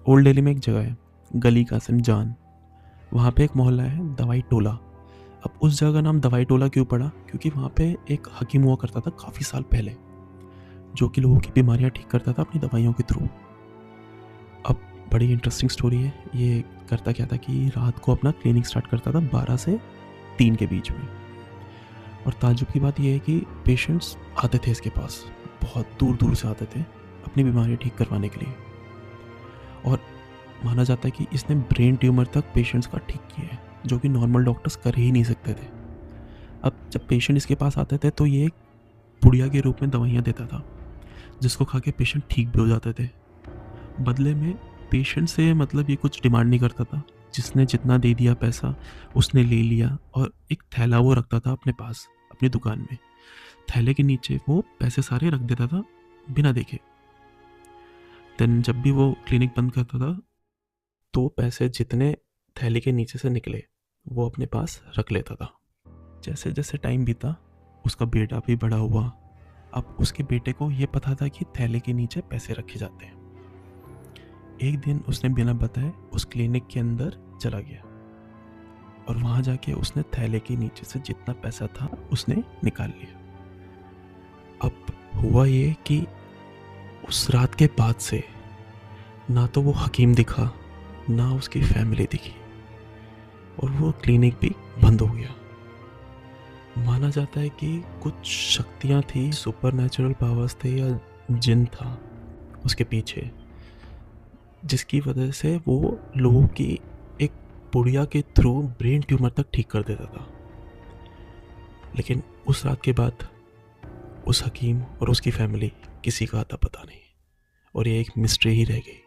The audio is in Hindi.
ओल्ड दिल्ली में एक जगह है गली कासिम जान, वहाँ पे एक मोहल्ला है दवाई टोला। अब उस जगह का नाम दवाई टोला क्यों पड़ा? क्योंकि वहाँ पे एक हकीम हुआ करता था काफ़ी साल पहले, जो कि लोगों की बीमारियाँ ठीक करता था अपनी दवाइयों के थ्रू। अब बड़ी इंटरेस्टिंग स्टोरी है। ये करता क्या था कि रात को अपना क्लिनिक स्टार्ट करता था 12 से 3 के बीच में। और ताज्जुब की बात यह है कि पेशेंट्स आते थे इसके पास, बहुत दूर दूर से आते थे अपनी बीमारी ठीक करवाने के लिए। और माना जाता है कि इसने ब्रेन ट्यूमर तक पेशेंट्स का ठीक किया है, जो कि नॉर्मल डॉक्टर्स कर ही नहीं सकते थे। अब जब पेशेंट इसके पास आते थे तो ये एक पुड़िया के रूप में दवाइयाँ देता था, जिसको खा के पेशेंट ठीक भी हो जाते थे। बदले में पेशेंट से मतलब ये कुछ डिमांड नहीं करता था, जिसने जितना दे दिया पैसा उसने ले लिया। और एक थैला वो रखता था अपने पास अपनी दुकान में, थैले के नीचे वो पैसे सारे रख देता था बिना देखे। देन जब भी वो क्लिनिक बंद करता था तो पैसे जितने थैले के नीचे से निकले वो अपने पास रख लेता था। जैसे जैसे टाइम बीता उसका बेटा भी बड़ा हुआ। अब उसके बेटे को ये पता था कि थैले के नीचे पैसे रखे जाते हैं। एक दिन उसने बिना बताए उस क्लिनिक के अंदर चला गया और वहां जाके उसने थैले के नीचे से जितना पैसा था उसने निकाल लिया। अब हुआ ये कि उस रात के बाद से ना तो वो हकीम दिखा ना उसकी फैमिली दिखी, और वो क्लिनिक भी बंद हो गया। माना जाता है कि कुछ शक्तियाँ थी, सुपर नेचुरल पावर्स थे या जिन था उसके पीछे, जिसकी वजह से वो लोगों की एक पुड़िया के थ्रू ब्रेन ट्यूमर तक ठीक कर देता था। लेकिन उस रात के बाद उस हकीम और उसकी फैमिली किसी का आता पता नहीं, और ये एक मिस्ट्री ही रह गई।